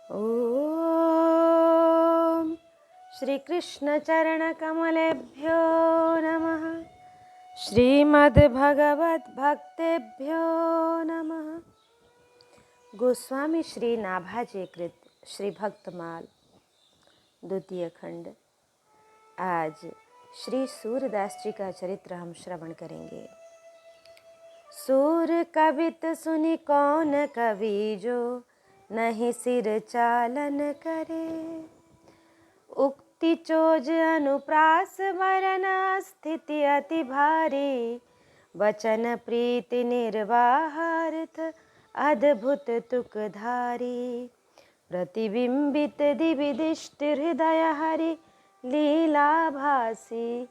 ॐ श्रीकृष्णचरणकमलेभ्यो नमः। श्रीमद्भगवद्भक्तेभ्यो नमः। गोस्वामी श्री नाभाजी कृत श्री भक्तमाल द्वितीय खंड। आज श्री सूरदास जी का चरित्र हम श्रवण करेंगे। सूर कवित सुनि कौन कवि जो नहीं सिर चालन करे। उक्ति चोज अनुप्रास वरना स्थिति अति भारी। वचन प्रीति निर्वाहार्थ अद्भुत तुकधारी। प्रतिबिंबित दिविदिष्ट हृदय हरि लीला भासी।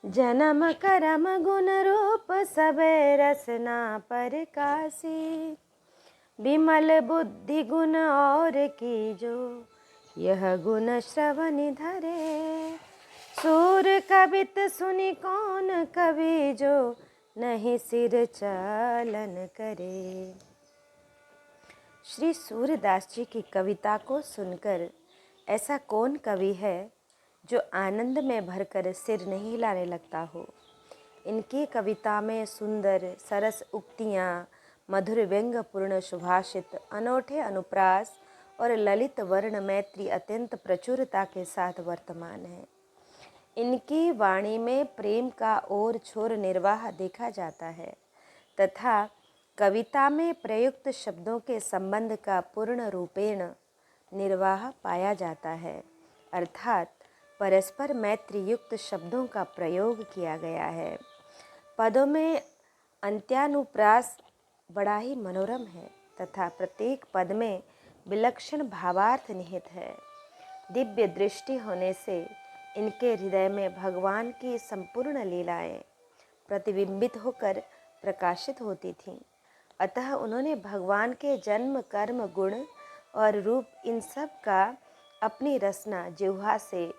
जन्म करम गुण रूप सबे रसना परकासी। विमल बुद्धि गुण और की जो यह गुण श्रवण धरे। सूर कवित सुनि कौन कवि जो नहीं सिर चालन करे। श्री सूरदास जी की कविता को सुनकर ऐसा कौन कवि है जो आनंद में भरकर सिर नहीं हिलाने लगता हो। इनकी कविता में सुंदर सरस उक्तियाँ, मधुर व्यंग्यपूर्ण सुभाषित, अनोखे अनुप्रास और ललित वर्ण मैत्री अत्यंत प्रचुरता के साथ वर्तमान है। इनकी वाणी में प्रेम का ओर छोर निर्वाह देखा जाता है तथा कविता में प्रयुक्त शब्दों के संबंध का पूर्ण रूपेण निर्वाह पाया जाता है, अर्थात परस्पर मैत्री युक्त शब्दों का प्रयोग किया गया है। पदों में अंत्यानुप्रास बड़ा ही मनोरम है तथा प्रत्येक पद में विलक्षण भावार्थ निहित है। दिव्य दृष्टि होने से इनके हृदय में भगवान की संपूर्ण लीलाएं प्रतिबिंबित होकर प्रकाशित होती थीं। अतः उन्होंने भगवान के जन्म, कर्म, गुण और रूप इन सब का अपनी रसना जिह्वा से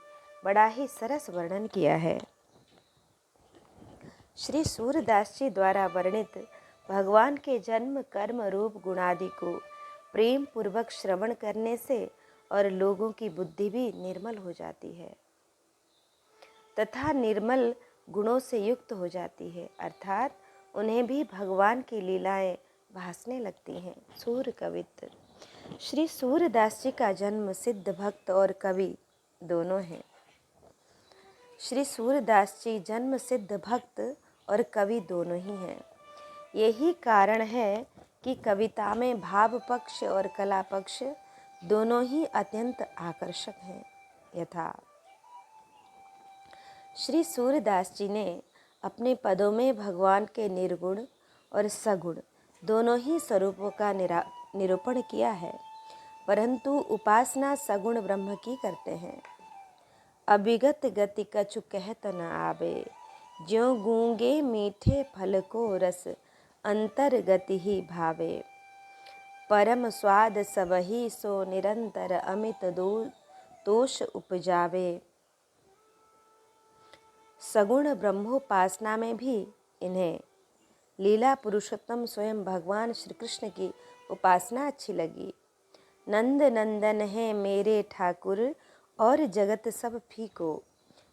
बड़ा ही सरस वर्णन किया है। श्री सूरदास जी द्वारा वर्णित भगवान के जन्म, कर्म, रूप, गुणादि को प्रेम पूर्वक श्रवण करने से और लोगों की बुद्धि भी निर्मल हो जाती है तथा निर्मल गुणों से युक्त हो जाती है, अर्थात उन्हें भी भगवान की लीलाएं भासने लगती हैं। सूर कवित। श्री सूरदास जी का जन्म सिद्ध भक्त और कवि दोनों हैं। श्री सूरदास जी जन्म सिद्ध भक्त और कवि दोनों ही हैं। यही कारण है कि कविता में भाव पक्ष और कला पक्ष दोनों ही अत्यंत आकर्षक हैं। यथा श्री सूरदास जी ने अपने पदों में भगवान के निर्गुण और सगुण दोनों ही स्वरूपों का निरूपण किया है, परंतु उपासना सगुण ब्रह्म की करते हैं। अभिगत गति कछु कहत न आवे। ज्यों गूंगे मीठे फल को रस अंतर्गति ही भावे। परम स्वाद सबही सो निरंतर अमित दोष उपजावे। सगुण ब्रह्मोपासना में भी इन्हें लीला पुरुषोत्तम स्वयं भगवान श्री कृष्ण की उपासना अच्छी लगी। नंद नंदन है मेरे ठाकुर और जगत सब फीको।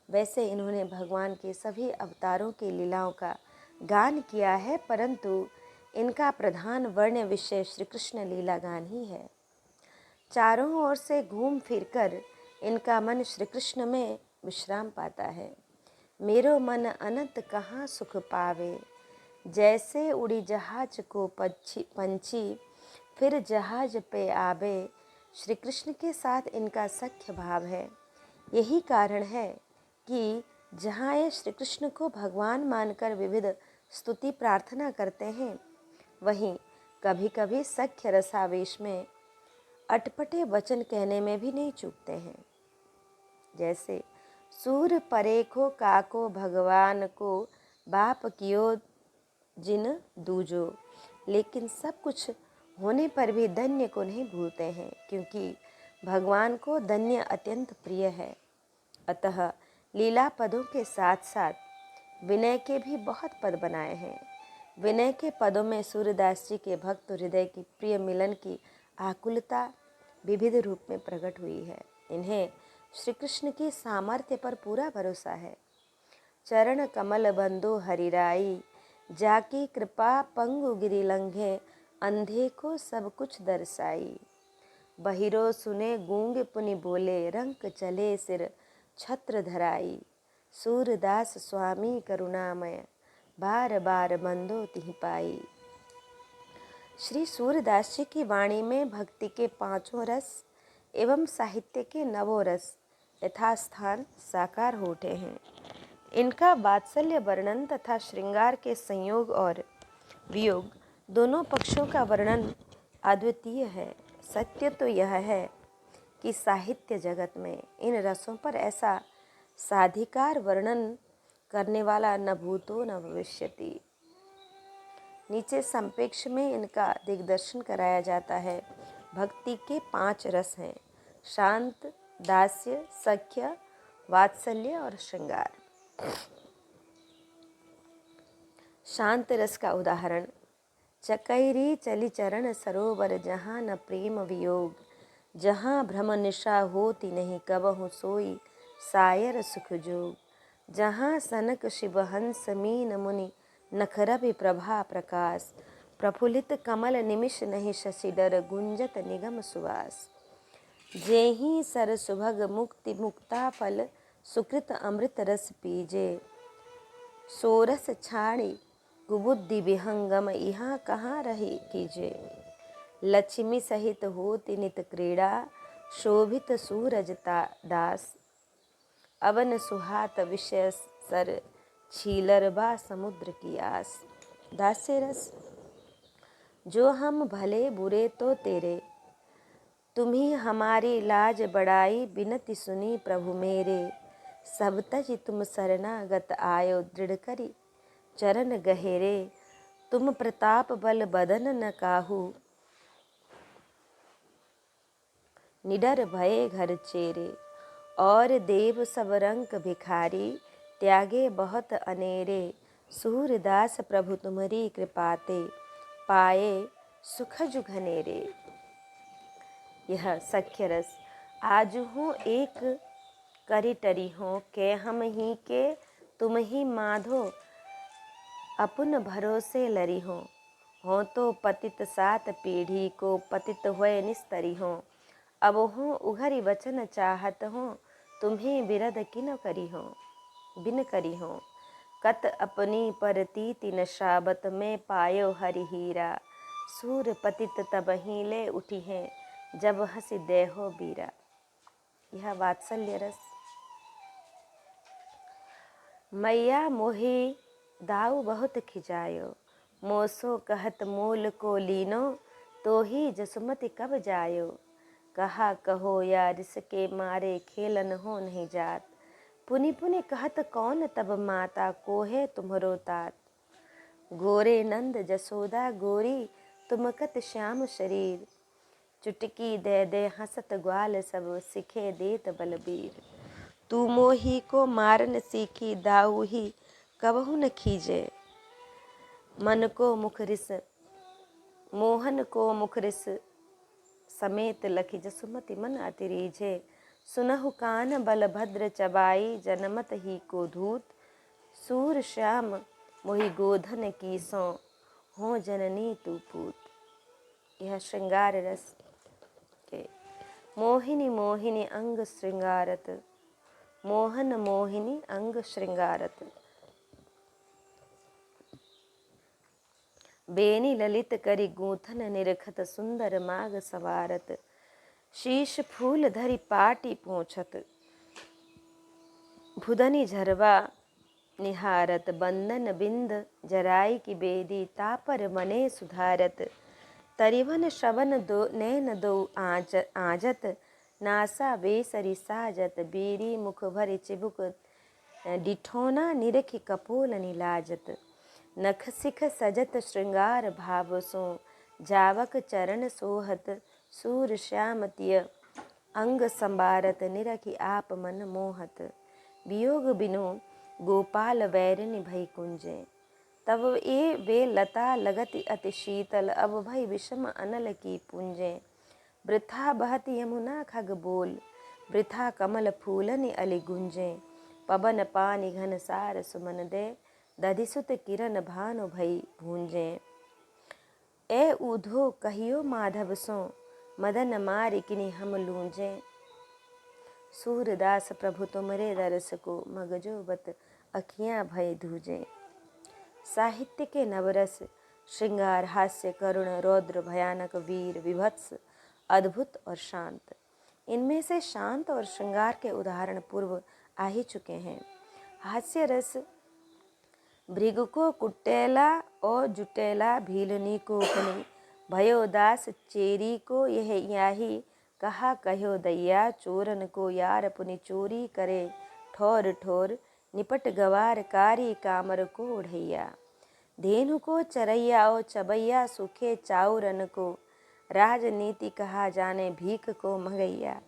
वैसे इन्होंने भगवान के सभी अवतारों की लीलाओं का गान किया है, परंतु इनका प्रधान वर्ण विषय श्री कृष्ण लीला गान ही है। चारों ओर से घूम फिरकर इनका मन श्री कृष्ण में विश्राम पाता है। मेरो मन अनंत कहाँ सुख पावे। जैसे उड़ी जहाज को पंछी फिर जहाज पे आवे। श्री कृष्ण के साथ इनका सख्य भाव है। यही कारण है कि जहाँ ये श्री कृष्ण को भगवान मानकर विविध स्तुति प्रार्थना करते हैं, वहीं कभी कभी सख्य रसावेश में अटपटे वचन कहने में भी नहीं चूकते हैं। जैसे सूर परेखो काको भगवान को बाप कियो जिन दूजो। लेकिन सब कुछ होने पर भी धन्य को नहीं भूलते हैं, क्योंकि भगवान को धन्य अत्यंत प्रिय है। अतः लीला पदों के साथ साथ विनय के भी बहुत पद बनाए हैं। विनय के पदों में सूरदास जी के भक्त हृदय की प्रिय मिलन की आकुलता, विविध रूप में प्रकट हुई है। इन्हें श्री कृष्ण की सामर्थ्य पर पूरा भरोसा है। चरण कमल बंदो हरिराई, जाकी कृपा पंगु गिरि लंघे, अंधे को सब कुछ दर्शाई। बहिरो सुने गूंगे पुनि बोले, रंक चले सिर छत्र धराई। सूरदास स्वामी करुणामय, बार बार बंदो तिहि पाई। श्री सूरदास जी की वाणी में भक्ति के पांचों रस एवं साहित्य के नवों रस यथास्थान साकार हो उठे हैं। इनका वात्सल्य वर्णन तथा श्रृंगार के संयोग और वियोग दोनों पक्षों का वर्णन अद्वितीय है। सत्य तो यह है कि साहित्य जगत में इन रसों पर ऐसा साधिकार वर्णन करने वाला न भूतो न भविष्यति। नीचे संपेक्ष में इनका दिग्दर्शन कराया जाता है। भक्ति के 5 रस हैं: शांत, दास्य, सख्य, वात्सल्य और श्रृंगार। शांत रस का उदाहरण: चकैरी चली चरण सरोवर, जहाँ न प्रेम वियोग, जहाँ भ्रम निशा होती नहीं, कबहु सोई सायर सुख जोग। जहाँ सनक शिव हंस मीन मुनि, नखरवि प्रभा प्रकाश, प्रफुल्लित कमल निमिष नहीं, शशि डर गुंजत निगम सुवास। जेहि सर सुभग मुक्ति मुक्ता फल, सुकृत अमृत रस पीजे, सोरस छाड़ी कुबुद्धि विहंगम, यहाँ कहाँ रही कीजे। लक्ष्मी सहित होति नित क्रीड़ा, शोभित सूरज दास, अवन सुहात विषय सर, छीलरबा समुद्र की आस। दास्य रस: जो हम भले बुरे तो तेरे, तुम्ही हमारी लाज बड़ाई, बिनती सुनी प्रभु मेरे, सब तज तुम शरणागत आयो, दृढ़ करी चरण गहेरे। तुम प्रताप बल बदन न काहू, निडर भये घर चेरे। और देव सब रंक भिखारी, त्यागे बहुत अनेरे। सूरदास प्रभु तुम्हारी कृपाते, पाए सुख जुघनेरे। यह सख्य रस: आज हूँ एक करी टरी हो, के हम ही के तुम ही माधो, अपुन भरोसे लरी हो तो पतित सात पीढ़ी को, पतित हुए निस्तरी हो। अब हूँ उघरी वचन चाहत हो, तुम्हें बिरद किन करी हो, बिन करी हो। कत अपनी परतीति नशाबत में, पायो हरि हीरा। सूर पतित तब ही ले उठी हैं, जब हंसी देहो बीरा। यह वात्सल्य रस: मैया मोहि दाऊ बहुत खिजायो, मोसो कहत मोल को लीनो, तो ही जसुमति कब जायो। कहा कहो या रिसके मारे, खेलन हो नहीं जात। पुनि पुनि कहत कौन तब माता, कोहे तुम्हरो तात। गोरे नंद जसोदा गोरी, तुम कत श्याम शरीर। चुटकी दे दे हंसत ग्वाल सब, सिखे देत बलबीर। तू मोही को मारन सीखी, दाऊ ही कबहु न खीजे। मन को मुख रिस मोहन को मुख रिस, समेत लखी जसुमति मन अति रीझे। सुनहु कान बलभद्र चबाई, जनमत ही को धूत। सूर श्याम मोहि गोधन की सो, हो जननी तू पूत। यह श्रृंगार रस के: मोहिनी मोहिनी अंग श्रृंगारत, मोहन मोहिनी अंग श्रृंगारत। बेनी ललित करी गूंथन निरखत, सुंदर माग सवारत। शीश फूल धरी पाटी पोंछत, भुदनी झरवा निहारत। बंदन बिंद जराई की बेदी, तापर मने सुधारत। तरिवन श्रवण दो नैन दो आजत, नासा बेसरी साजत। बीरी मुख भरी चिबुक, डिठोना निरखी कपोल निलाजत। नख सिख सजत श्रृंगार भाव सो, जावक चरण सोहत। सूर श्याम तिय अंग संबारत, निरखी आप मन मोहत। वियोग बिनु गोपाल वैरिनि भई कुंजे, तब ए वे लता लगति अति शीतल। अब भई विषम अनल की पुंजे। वृथा बहती यमुना खग बोल, वृथा कमल फूलन अली गुंजे, पवन पानी घन सार सुमन दे, दधिसुत किरण भानु भई भूंजे। ए ऊधो कहियो माधव सो, मदन मारि किनि हम लूंजे। सूरदास प्रभु तुमरे दरस को, मगजो बत अखियाँ भय धूजे। साहित्य के नवरस, श्रृंगार, हास्य, करुण, रौद्र, भयानक, वीर, विभत्स, अद्भुत और शांत। इनमें से शांत और श्रृंगार के उदाहरण पूर्व आ ही चुके हैं। हास्य रस भृगु को कुटेला और जुटेला, भीलनी को उपनी, भयो दास चेरी को यह याही, कहा कहो दैया, चोरन को यार पुनि चोरी करे, ठोर ठोर निपट गवार, कारी कामर को उढ़ैया। धेनु को चरैया और चबैया, सूखे चाउरन को, राजनीति कहा जाने भीख को मगैया।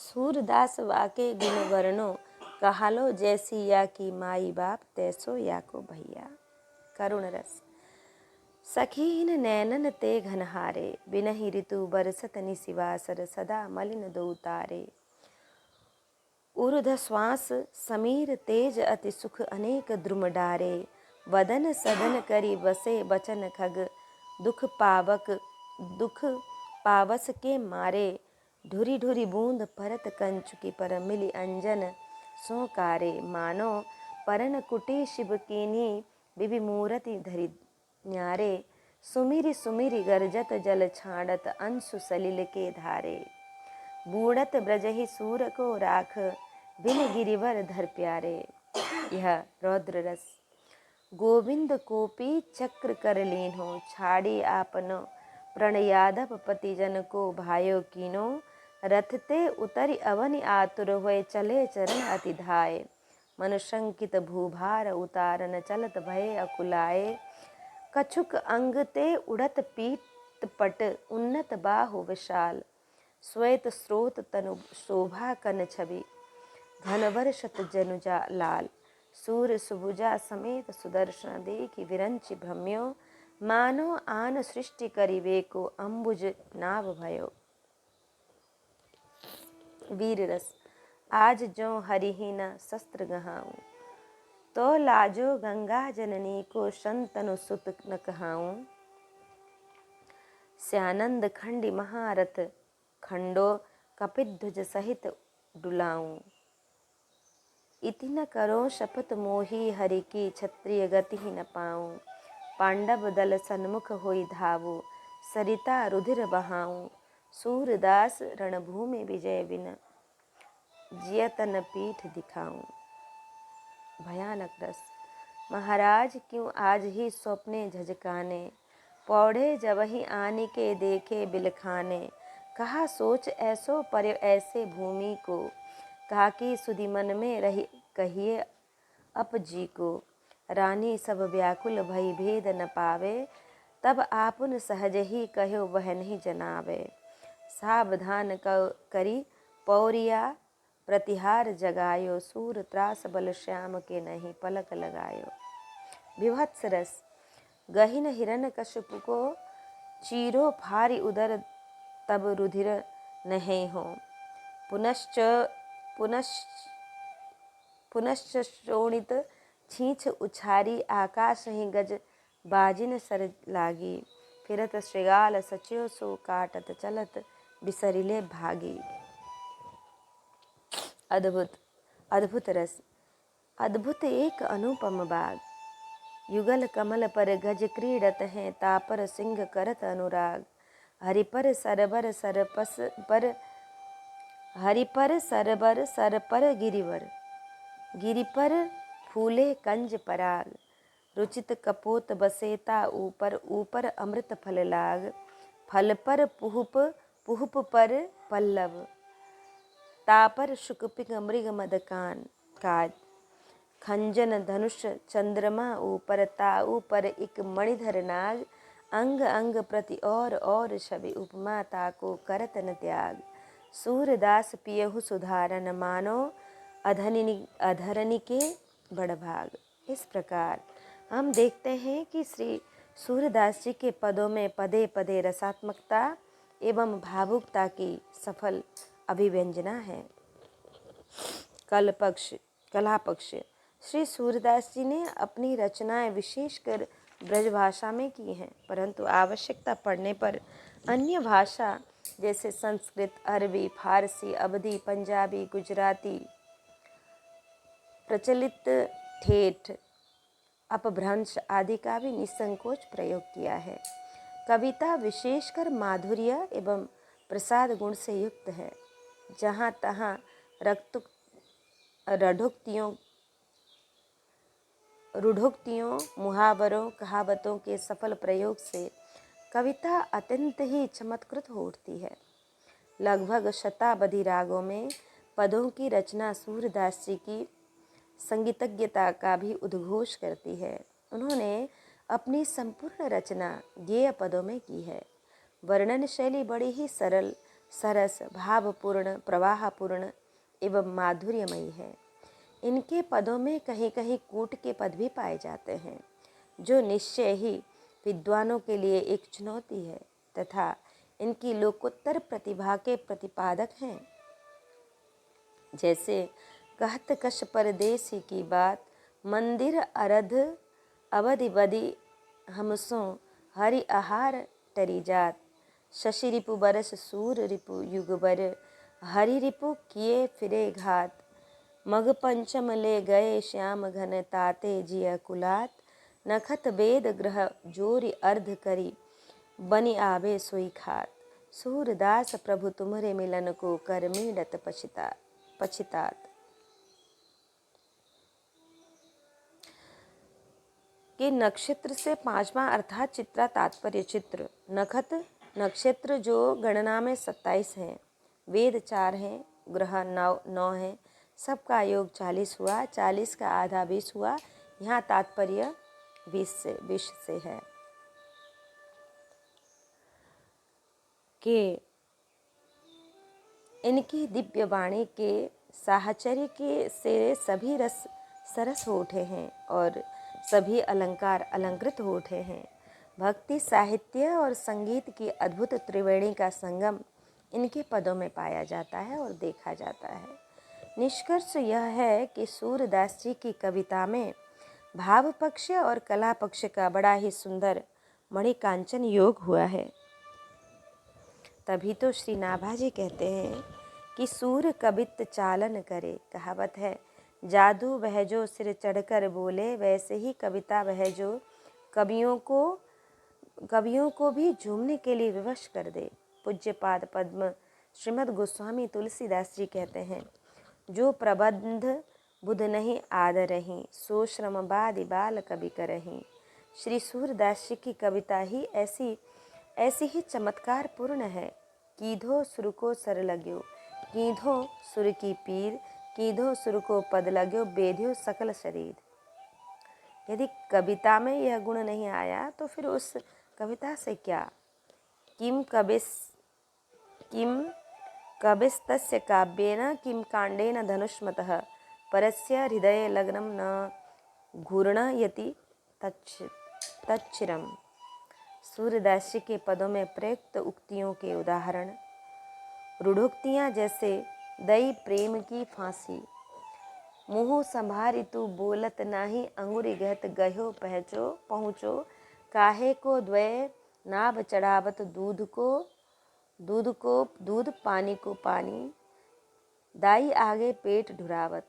सूरदास वाके गुण वर्णो, कहालो जैसी या की माई बाप, तैसो या को भैया। करुण रस, सखीन नैनन ते घनहारे, बिनहि ऋतु बरसत निशिवासर, सदा मलिन दो तारे। ऊर्ध श्वास समीर तेज अति सुख, अनेक द्रुम डारे, वदन सदन करी बसे बचन खग, दुख पावस के मारे, ढुरी ढुरी बूंद परत कंचुकी, पर मिली अंजन सोकारे। मानो परन कुटी शिव कीनी, बिबि मूरति धरि न्यारे, सुमिरि सुमिरि गरजत जल छाड़त, अंशु सलिल के धारे। बूढ़त ब्रजहि सूर को राख, बिन गिरिवर धर प्यारे। यह रौद्र रस, गोविंद कोपी चक्र कर लीन्हो, छाड़ी आपनो प्रण यादव पतिजन को, भायो कीनो रथ ते उतरि अवनि आतुर, हुए चले चरण अति धाय। मनुशंकित भूभार उतारन, चलत भय अकुलाए, कछुक अंग ते उड़त पीत पट, उन्नत बाहु विशाल, श्वेत स्रोत तनु शोभा कन छवि, घनवर शत जनुजा लाल। सूर सुभुजा समेत सुदर्शन, देखि विरंचि भ्रम्यो, मानो आन सृष्टि करिवे को, अम्बुज नाव भयो। वीर रस, आज जो हरिहीन शस्त्र गहाऊं, तो लाजो गंगा जननी को, शंतनु सुत न कहाऊं। स्यानंद खंडी महारथ, खंडो कपिध्वज सहित डुलाऊं। इति न करो शपथ मोही, हरि की क्षत्रिय गति ही न पाऊं। पांडव दल सन्मुख होई धावो, सरिता रुधिर बहाऊं। सूरदास रणभूमि विजय बिन, जियतन पीठ दिखाऊं। भयानक रस, महाराज क्यों आज ही स्वप्ने झजकाने, पौढ़े जबहि आनि के देखे बिलखाने। कहा सोच ऐसो पर ऐसे भूमि को, कहा कि सुधि मन में रही कहिए अप जी को। रानी सब व्याकुल भई भेद न पावे, तब आपुन सहज ही कहो वह नहीं जनावे। सावधान करी पौरिया प्रतिहार जगायो, सूर त्रास बल श्याम के नहीं पलक लगायो। विभत्स रस, गहिन हिरन कश्यप को, चीरो फारी उदर तब रुधिर नहीं हो। पुनश्च शोणित छींच उछारी, आकाश ही गज बाजिन सर लागी। फिरत श्रृगाल सच्यो सो, काटत चलत बिसरिले भागी। अद्भुत अद्भुत रस, अद्भुत एक अनुपम बाग, युगल कमल पर गज क्रीडत हैं, तापर सिंह करत अनुराग। हरिपर सरबर सरपस पर, हरिपर सरबर सर पर गिरिवर, गिरि पर फूले कंज पराग। रुचित कपोत बसेता ऊपर, ऊपर अमृत फल लाग। फल पर पुहुप, पुहुप पर पल्लव, तापर शुकपिक मृग मदकान काज। खंजन धनुष चंद्रमा ऊपर, ता ऊपर एक मणिधर नाग। अंग अंग प्रति और छवि, उपमा ताको करत न त्याग। सूरदास पियहु सुधारन, मानो अधरनी के बड़भाग। इस प्रकार हम देखते हैं कि श्री सूरदास जी के पदों में पदे पदे रसात्मकता एवं भावुकता की सफल अभिव्यंजना है। कला पक्ष श्री सूरदास जी ने अपनी रचनाएं विशेषकर ब्रजभाषा में की हैं, परंतु आवश्यकता पड़ने पर अन्य भाषा जैसे संस्कृत, अरबी, फारसी, अवधी, पंजाबी, गुजराती, प्रचलित ठेठ, अपभ्रंश आदि का भी निसंकोच प्रयोग किया है। कविता विशेषकर माधुर्य एवं प्रसाद गुण से युक्त है। जहाँ तहाँ रूढ़ोक्तियों, मुहावरों, कहावतों के सफल प्रयोग से कविता अत्यंत ही चमत्कृत हो उठती है। लगभग शतावधि रागों में पदों की रचना सूरदास जी की संगीतज्ञता का भी उद्घोष करती है। उन्होंने अपनी संपूर्ण रचना गेय पदों में की है। वर्णन शैली बड़ी ही सरल, सरस, भावपूर्ण, प्रवाहपूर्ण एवं माधुर्यमयी है। इनके पदों में कहीं कहीं कूट के पद भी पाए जाते हैं, जो निश्चय ही विद्वानों के लिए एक चुनौती है तथा इनकी लोकोत्तर प्रतिभा के प्रतिपादक हैं। जैसे कहत कश परदेसी की बात, मंदिर अरध अवधि बदी हमसो हरि आहार टरी जात, शशि रिपु बरस सूर रिपु युगबर, हरि रिपु किए फिरे घात, मग पंचम ले गए श्याम घन ताते जिय कुलात, नखत वेद ग्रह जोरी अर्ध करी, बनि आवे सोई खात, सूरदास प्रभु तुम्हारे मिलन को कर मीडत पछितात। कि नक्षत्र से पांचवा अर्थात चित्रा तात्पर्य चित्र। नखत नक्षत्र जो गणना में 27 हैं, वेद 4 हैं, ग्रह 9 हैं, सबका योग 40 हुआ, 40 का आधा 20 हुआ। यहाँ तात्पर्य 20 से है कि इनकी दिव्य वाणी के साहचर्य के से सभी रस सरस हो उठे हैं और सभी अलंकार अलंकृत हो उठे हैं। भक्ति, साहित्य और संगीत की अद्भुत त्रिवेणी का संगम इनके पदों में पाया जाता है और देखा जाता है। निष्कर्ष यह है कि सूरदास जी की कविता में भाव पक्ष और कला पक्ष का बड़ा ही सुंदर मणिकांचन योग हुआ है। तभी तो श्री नाभाजी कहते हैं कि सूर कबित चालन करे। कहावत है, जादू वह जो सिर चढ़कर बोले, वैसे ही कविता वह जो कवियों को भी झूमने के लिए विवश कर दे। पूज्यपाद पद्म श्रीमद् गोस्वामी तुलसीदास जी कहते हैं, जो प्रबंध बुध नहीं आदरहीं, सो श्रम बादि बाल कवि करहीं। श्री सूरदास जी की कविता ही ऐसी ही चमत्कार पूर्ण है। कीधो सुर को सर लग्यो, कीधो सुर की पीर, कीधो सुर को पद लग्यो, बेध्यो सकल शरीर। यदि कविता में यह गुण नहीं आया तो फिर उस कविता से क्या। किम कविस्तस्य काव्येन किम कांडेन धनुष्मतः, परस्य हृदये लग्नं न घूर्णयति तच्छिरम्। सूरदास जी के पदों में प्रयुक्त उक्तियों के उदाहरण रूढ़ोक्तियाँ जैसे दई प्रेम की फांसी, मुँह संभारी तू बोलत नाही, अंगुरी गहत गयो पहुँचो, काहे को द्वय नाभ चढ़ावत, दूध पानी को पानी, दाई आगे पेट ढुरावत,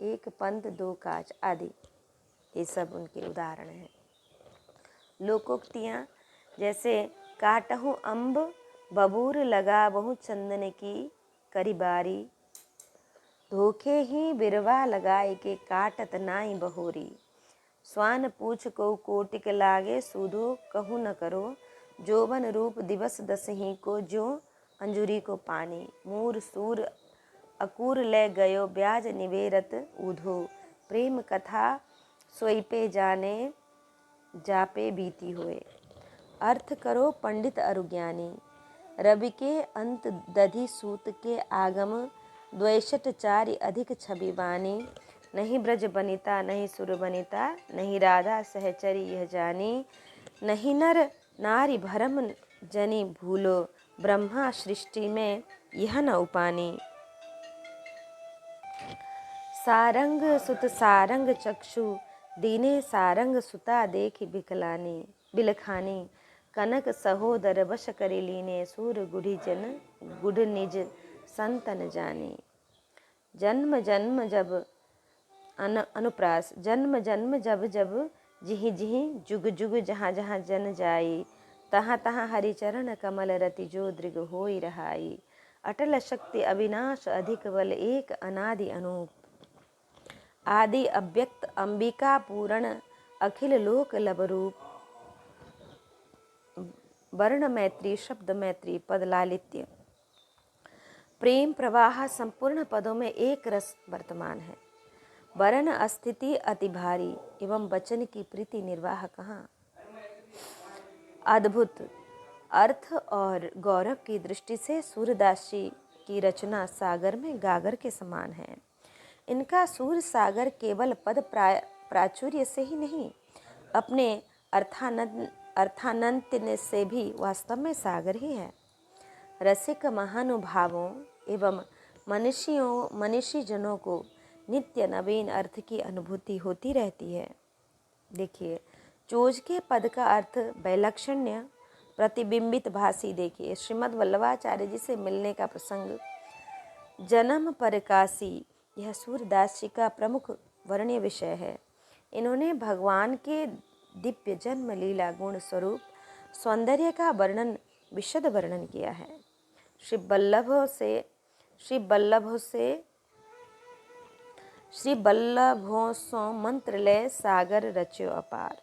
एक पंथ दो काज आदि। ये सब उनके उदाहरण हैं। लोकोक्तियाँ जैसे काटहु अम्ब बबूर लगा बहु चंदन की करीबारी, धोखे ही बिरवा लगाए के काटत नाई बहोरी, स्वान पूछ को कोटिक लागे सूदो कहु न करो, जोबन रूप दिवस दसही को जो अंजुरी को पानी, मूर सूर अकूर ले गयो ब्याज निवेरत ऊधो, प्रेम कथा सोईपे जाने जापे बीती हुए। अर्थ करो पंडित अरुज्ञानी, रवि के अंत दधि सूत के आगम, द्वैषट चारि अधिक छवि बानी, नहीं ब्रज बनिता नहीं सुर बनिता, नहीं राधा सहचरी यह जानी, नहीं नर नारी भरम जनी भूलो, ब्रह्मा सृष्टि में यह न उपानी। सारंग सुत सारंग चक्षु दीने सारंग सुता देखि बिकलानी बिलखानी। कनक सहोदर वश करि लीने सूर गुढ़ी जन गुढ़ निज संतन जानी। जन्म जन्म जब अनुप्रास जन्म जन्म जब जब जिहि जिहि जुग जुग जहाँ जहाँ जन जाई। तहाँ तहाँ हरिचरण कमल रति जो दृग होई रहाई। अटल शक्ति अविनाश अधिक बल एक अनादि अनूप। आदि अव्यक्त अंबिका पूरण अखिल लोक लब रूप। वर्ण मैत्री शब्द मैत्री पद लालित्य प्रेम प्रवाह संपूर्ण पदों में एक रस वर्तमान है। वर्ण अस्थिति अति भारी एवं वचन की प्रीति निर्वाह कहाँ। अद्भुत अर्थ और गौरव की दृष्टि से सूरदास जी की रचना सागर में गागर के समान है। इनका सूर सागर केवल पद प्राचुर्य से ही नहीं, अपने अर्थानंत से भी वास्तव में सागर ही है। रसिक महानुभावों एवं मनीषी जनों को नित्य नवीन अर्थ की अनुभूति होती रहती है। देखिए, चोज के पद का अर्थ वैलक्षण्य प्रतिबिंबित भाषी। देखिए, श्रीमद् वल्लभाचार्य जी से मिलने का प्रसंग, जन्म परकासी, यह सूरदास जी का प्रमुख वर्ण्य विषय है। इन्होंने भगवान के दिव्य जन्म लीला गुण स्वरूप सौंदर्य का वर्णन विशद वर्णन किया है। श्री बल्लभों सो मंत्रलय सागर रच्यो अपार।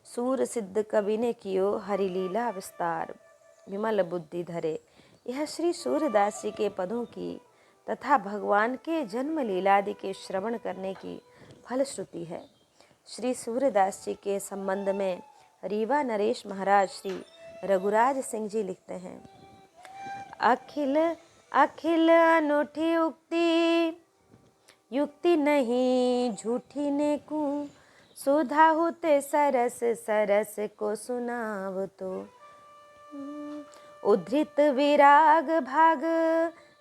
सूर सिद्ध कवि ने कियो हरिलीला विस्तार। विमल बुद्धि धरे। यह श्री सूरदास जी के पदों की तथा भगवान के जन्म लीलादि के श्रवण करने की फलश्रुति है। श्री सूरदास जी के संबंध में रीवा नरेश महाराज श्री रघुराज सिंह जी लिखते हैं, अखिल अखिल अनूठी उक्ति युक्ति नहीं झूठी ने को। सुधा होते सरस सरस को सुनाव तो। उद्धृत विराग भाग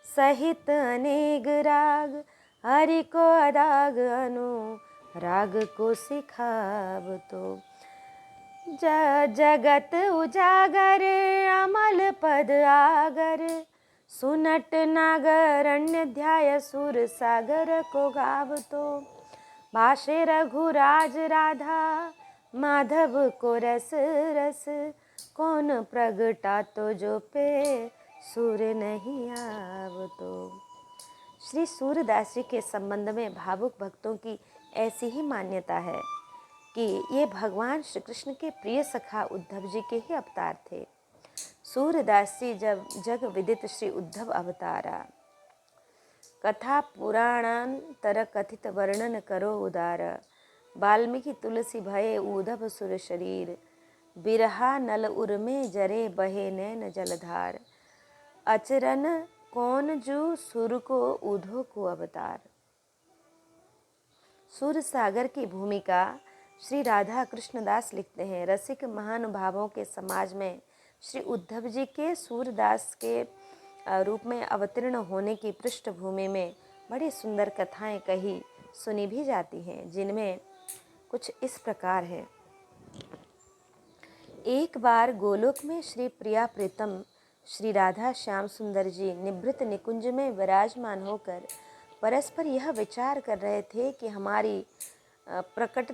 सहित अनेक राग। हरि को अदाग अनु राग को सिखाव तो। जगत उजागर अमल पद आगर। सुनट नागरण्य ध्याय सुर सागर को गाव तो। भाषे रघुराज राधा माधव को रस रस। कौन प्रगटा तो जो पे सुर नहीं आव तो। श्री सूरदास जी के संबंध में भावुक भक्तों की ऐसी ही मान्यता है कि ये भगवान श्री कृष्ण के प्रिय सखा उद्धव जी के ही अवतार थे। सूरदास जी जब जग विदित श्री उद्धव अवतारा। कथा पुराणांतर कथित वर्णन करो उदार। वाल्मीकि तुलसी भये उद्धव सुर शरीर। बिरहा नल उर में जरे बहे नैन जलधार। अचरन कौन जू सुर को उधो को अवतार। सूर सागर की भूमिका श्री राधा कृष्णदास लिखते हैं। रसिक महानुभावों के समाज में श्री उद्धव जी के सूरदास के रूप में अवतीर्ण होने की पृष्ठभूमि में बड़ी सुंदर कथाएं कही सुनी भी जाती हैं, जिनमें कुछ इस प्रकार है। एक बार गोलोक में श्री प्रिया प्रीतम श्री राधा श्याम सुंदर जी निभृत निकुंज में विराजमान होकर परस्पर यह विचार कर रहे थे कि हमारी प्रकट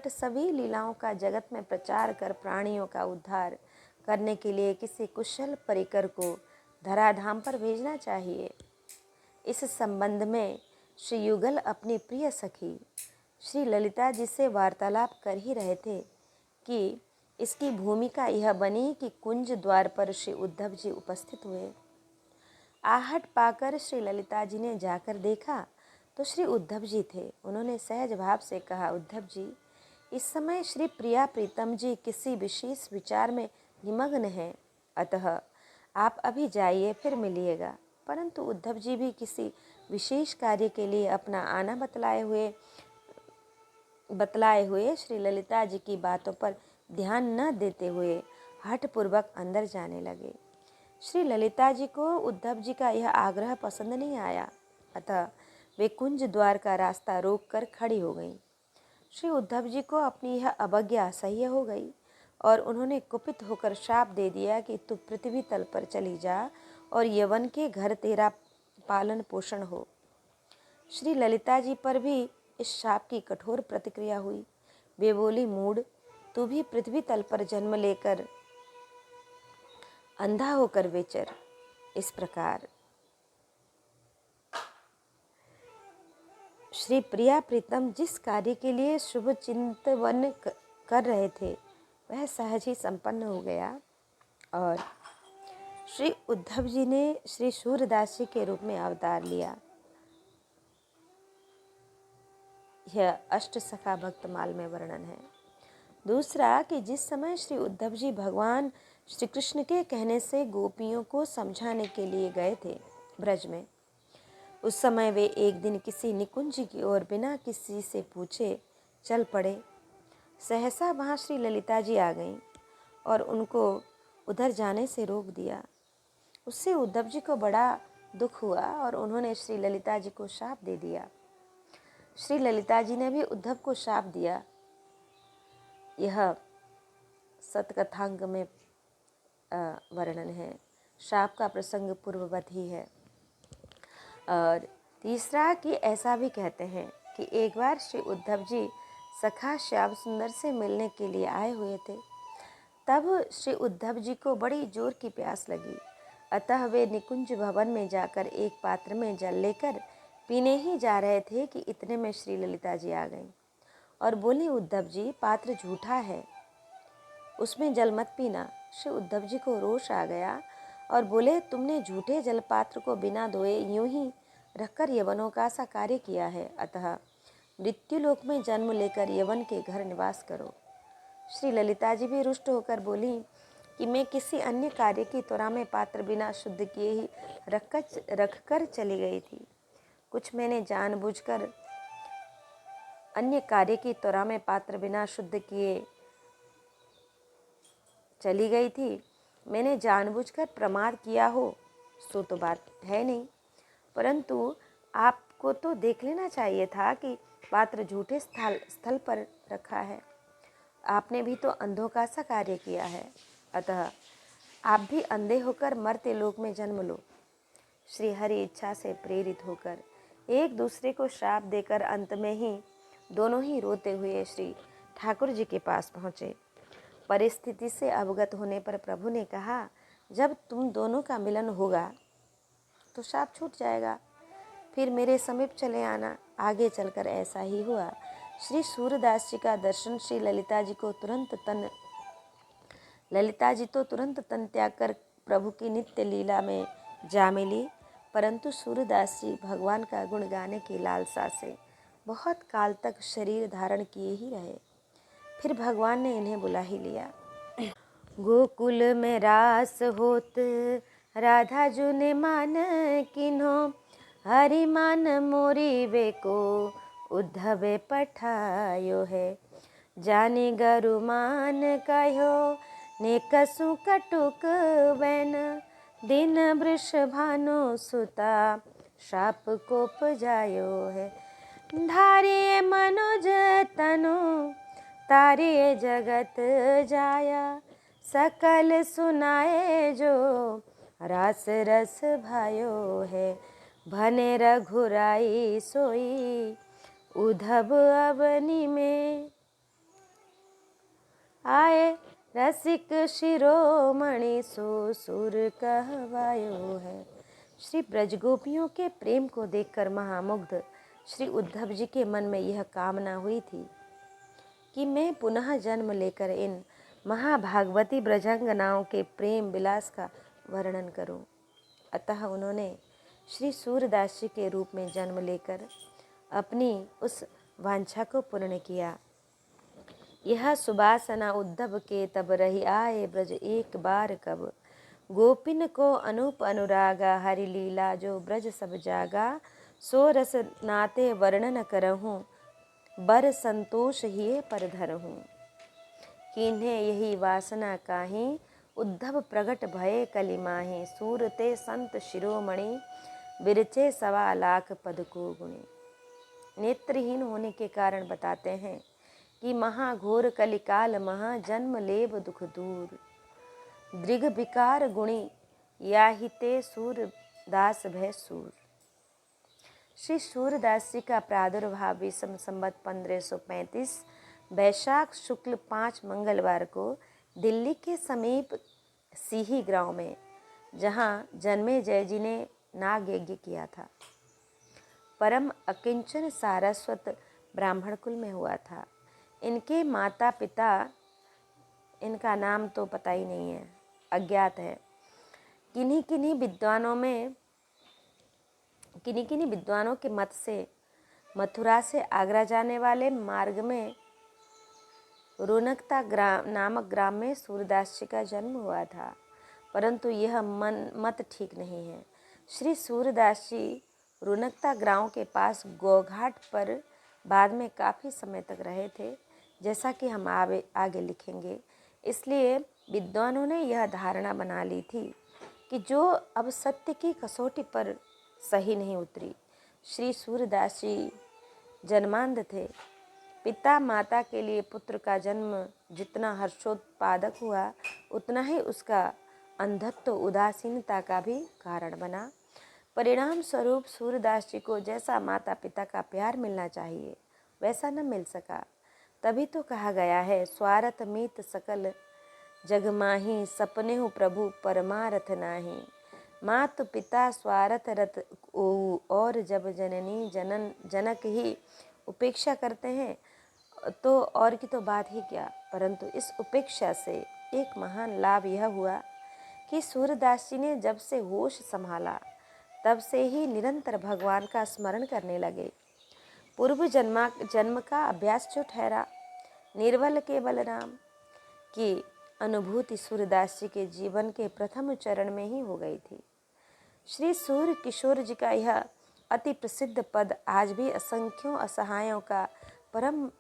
सभी लीलाओं का जगत में प्रचार कर प्राणियों का उद्धार करने के लिए किसी कुशल परिकर को धराधाम पर भेजना चाहिए। इस संबंध में श्री युगल अपनी प्रिय सखी श्री ललिता जी से वार्तालाप कर ही रहे थे कि इसकी भूमिका यह बनी कि कुंज द्वार पर श्री उद्धव जी उपस्थित हुए। आहट पाकर श्री ललिता जी ने जाकर देखा तो श्री उद्धव जी थे। उन्होंने सहज भाव से कहा, उद्धव जी, इस समय श्री प्रिया प्रीतम जी किसी विशेष विचार में निमग्न हैं, अतः आप अभी जाइए, फिर मिलिएगा। परंतु उद्धव जी भी किसी विशेष कार्य के लिए अपना आना बतलाए हुए श्री ललिता जी की बातों पर ध्यान न देते हुए हठपूर्वक अंदर जाने लगे। श्री ललिता जी को उद्धव जी का यह आग्रह पसंद नहीं आया, अतः वे कुंज द्वार का रास्ता रोककर खड़ी हो गईं। श्री उद्धव जी को अपनी यह अवज्ञा असह्य हो गई और उन्होंने कुपित होकर शाप दे दिया कि तू पृथ्वी तल पर चली जा और यवन के घर तेरा पालन पोषण हो। श्री ललिता जी पर भी इस शाप की कठोर प्रतिक्रिया हुई। वे बोली, मूढ़, तू भी पृथ्वी तल पर जन्म लेकर अंधा होकर विचर। इस प्रकार श्री प्रिया प्रीतम जिस कार्य के लिए शुभ चिंतवन कर रहे थे वह सहज ही संपन्न हो गया और श्री उद्धव जी ने श्री सूरदास जी के रूप में अवतार लिया। यह अष्ट सखा भक्तमाल में वर्णन है। दूसरा कि जिस समय श्री उद्धव जी भगवान श्री कृष्ण के कहने से गोपियों को समझाने के लिए गए थे ब्रज में, उस समय वे एक दिन किसी निकुंज की ओर बिना किसी से पूछे चल पड़े। सहसा वहाँ श्री ललिता जी आ गईं और उनको उधर जाने से रोक दिया। उससे उद्धव जी को बड़ा दुख हुआ और उन्होंने श्री ललिता जी को शाप दे दिया। श्री ललिता जी ने भी उद्धव को शाप दिया। यह सतकथांग में वर्णन है। शाप का प्रसंग पूर्ववत ही है। और तीसरा कि ऐसा भी कहते हैं कि एक बार श्री उद्धव जी सखा श्याम सुंदर से मिलने के लिए आए हुए थे। तब श्री उद्धव जी को बड़ी जोर की प्यास लगी, अतः वे निकुंज भवन में जाकर एक पात्र में जल लेकर पीने ही जा रहे थे कि इतने में श्री ललिता जी आ गईं और बोली, उद्धव जी, पात्र झूठा है, उसमें जल मत पीना। श्री उद्धव जी को रोष आ गया और बोले, तुमने झूठे जलपात्र को बिना धोए यूं ही रखकर यवनों का सा कार्य किया है, अतः मृत्युलोक में जन्म लेकर यवन के घर निवास करो। श्री ललिता जी भी रुष्ट होकर बोली कि मैं किसी अन्य कार्य की त्वरा में पात्र बिना शुद्ध किए ही रखकर चली गई थी। कुछ मैंने जानबूझकर अन्य कार्य की त्वरा में पात्र बिना शुद्ध किए चली गई थी। मैंने जानबूझकर प्रमाद किया हो सो तो बात है नहीं, परंतु आपको तो देख लेना चाहिए था कि पात्र झूठे स्थल पर रखा है। आपने भी तो अंधों का सा कार्य किया है, अतः आप भी अंधे होकर मर्त्य लोक में जन्म लो। श्री हरि इच्छा से प्रेरित होकर एक दूसरे को श्राप देकर अंत में ही दोनों ही रोते हुए श्री ठाकुर जी के पास पहुँचे। परिस्थिति से अवगत होने पर प्रभु ने कहा, जब तुम दोनों का मिलन होगा तो शाप छूट जाएगा, फिर मेरे समीप चले आना। आगे चलकर ऐसा ही हुआ। श्री सूरदास जी का दर्शन श्री ललिता जी तो तुरंत तन त्याग कर प्रभु की नित्य लीला में जा मिली, परंतु सूरदास जी भगवान का गुण गाने की लालसा से बहुत काल तक शरीर धारण किए ही रहे। फिर भगवान ने इन्हें बुला ही लिया। गोकुल में रास होत राधा जू ने मान किन्हो, हरि मान मोरी वे को उद्धवे पठायो है। जाने गरु मान कहो ने कसु कटुक वैन, दिन वृष भानु सुता शाप कोप जायो है। धारिये मनुज तनु तारिये जगत जाया, सकल सुनाए जो रास रस भायो है। भने रघुराई सोई उद्धव अवनी में, आए रसिक शिरोमणि सो सुर कहवायो है। श्री ब्रजगोपियों के प्रेम को देखकर महामुग्ध श्री उद्धव जी के मन में यह कामना हुई थी कि मैं पुनः जन्म लेकर इन महाभागवती ब्रजांगनाओं के प्रेम विलास का वर्णन करूं। अतः उन्होंने श्री सूरदास जी के रूप में जन्म लेकर अपनी उस वांछा को पूर्ण किया। यह सुबासना उद्धव के तब रही आए ब्रज एक बार कब, गोपिन को अनूप अनुरागा हरि लीला जो ब्रज सब जागा। सो रस नाते वर्णन करहूँ बर संतोष हिये पर धरहूँ, किन्हें यही वासना काहीं उद्धव प्रगट भये कलि माहि, सूरते संत शिरोमणि, बिरचे 1.25 पद को गुणी। नेत्रहीन होने के कारण बताते हैं कि महाघोर कलिकाल महा, जन्म लेब दुख दूर, दृग विकार गुणी, याहिते सूरदास भय सूर। श्री सूरदास जी का प्रादुर्भाव विषम संवत 1535 वैशाख शुक्ल 5 मंगलवार को दिल्ली के समीप सीही गांव में, जहां जन्मे जय जी ने नाग यज्ञ किया था, परम अकिंचन सारस्वत ब्राह्मण कुल में हुआ था। इनके माता पिता, इनका नाम तो पता ही नहीं है, अज्ञात है। किन्हीं किन्हीं विद्वानों के मत से मथुरा से आगरा जाने वाले मार्ग में रोनकता नामक ग्राम में सूरदास जी का जन्म हुआ था, परंतु यह मत ठीक नहीं है। श्री सूरदास जी रोनकता गांव के पास गोघाट पर बाद में काफ़ी समय तक रहे थे, जैसा कि हम आगे लिखेंगे। इसलिए विद्वानों ने यह धारणा बना ली थी कि जो अब सत्य की कसौटी पर सही नहीं उतरी। श्री सूरदास जी जन्मांध थे। पिता माता के लिए पुत्र का जन्म जितना हर्षोत्पादक हुआ, उतना ही उसका अंधत्व उदासीनता का भी कारण बना। परिणाम स्वरूप सूरदास जी को जैसा माता पिता का प्यार मिलना चाहिए वैसा न मिल सका। तभी तो कहा गया है, स्वार्थ मीत सकल जग माही, सपने हूँ प्रभु परमारथ नाही। मात पिता स्वार्थ रत और जब जननी जनक ही उपेक्षा करते हैं तो और की तो बात ही क्या। परंतु इस उपेक्षा से एक महान लाभ यह हुआ कि सूरदास जी ने जब से होश संभाला तब से ही निरंतर भगवान का स्मरण करने लगे। पूर्व जन्म का अभ्यास जो ठहरा, निर्बल के बलराम की अनुभूति सूरदास जी के जीवन के प्रथम चरण में ही हो गई थी। श्री सूर्य किशोर जी का यह अति प्रसिद्ध पद आज भी असंख्यों असहायों का परम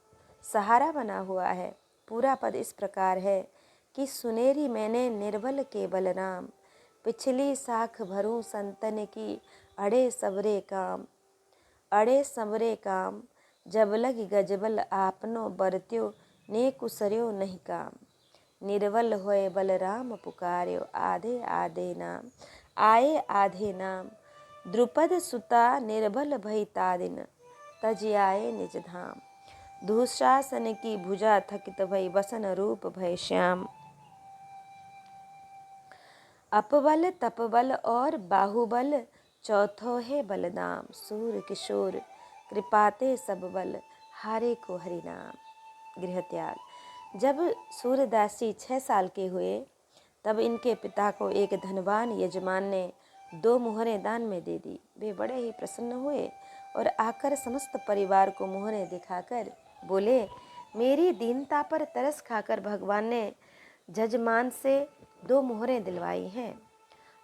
सहारा बना हुआ है। पूरा पद इस प्रकार है कि सुनेरी मैंने निर्बल के बलराम, पिछली साख भरूं संतन की, अड़े सबरे काम, जब लग गजबल आपनो बरत्यो, ने कुसर्यो नहीं काम। निर्बल होए बलराम पुकार्यो, आधे आधे नाम, आए आधे नाम, द्रुपद सुता निर्बल भई तादिन, तज आए निज धाम। दुःशासन की भुजा थकित भई, बसन रूप भय श्याम। अपबल तपबल और बाहुबल, चौथो है बलदाम। सूर किशोर कृपाते सब बल, हारे को हरि नाम। गृह त्याग। जब सूरदास जी 6 साल के हुए तब इनके पिता को एक धनवान यजमान ने 2 मुहरें दान में दे दी। वे बड़े ही प्रसन्न हुए और आकर समस्त परिवार को मुहरें दिखाकर बोले, मेरी दीनता पर तरस खाकर भगवान ने जजमान से 2 मुहरें दिलवाई हैं।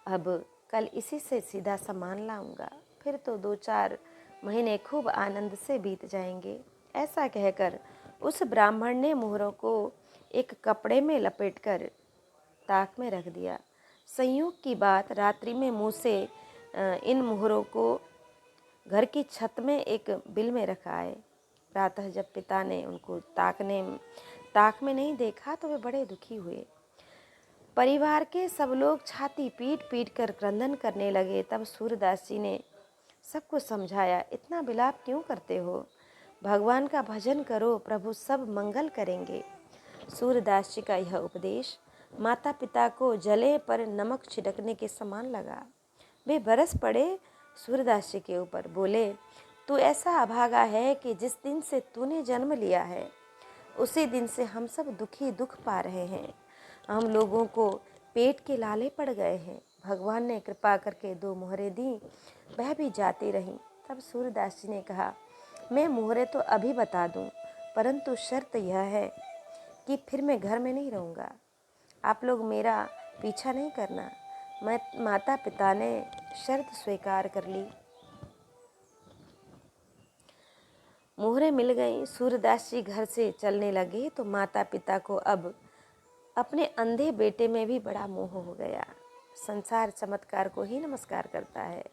अब कल इसी से सीधा सामान लाऊंगा, फिर तो 2-4 महीने खूब आनंद से बीत जाएंगे। ऐसा कहकर उस ब्राह्मण ने मुहरों को एक कपड़े में लपेटकर ताक में रख दिया। संयोग की बात, रात्रि में मुँह से इन मुहरों को घर की छत में एक बिल में रखा है। प्रातः जब पिता ने उनको ताक में नहीं देखा तो वे बड़े दुखी हुए। परिवार के सब लोग छाती पीट पीट कर क्रंदन करने लगे। तब सूरदास जी ने सबको समझाया, इतना विलाप क्यों करते हो, भगवान का भजन करो, प्रभु सब मंगल करेंगे। सूरदास जी का यह उपदेश माता पिता को जले पर नमक छिड़कने के समान लगा। वे बरस पड़े सूरदास जी के ऊपर, बोले, तू ऐसा अभागा है कि जिस दिन से तूने जन्म लिया है उसी दिन से हम सब दुख पा रहे हैं। हम लोगों को पेट के लाले पड़ गए हैं। भगवान ने कृपा करके 2 मुहरें दी, वह भी जाती रहीं। तब सूरदास जी ने कहा, मैं मुहरें तो अभी बता दूं, परंतु शर्त यह है कि फिर मैं घर में नहीं रहूँगा। आप लोग मेरा पीछा नहीं करना। माता पिता ने शर्त स्वीकार कर ली। मुहरें मिल गईं। सूरदास जी घर से चलने लगे तो माता पिता को अब अपने अंधे बेटे में भी बड़ा मोह हो गया। संसार चमत्कार को ही नमस्कार करता है।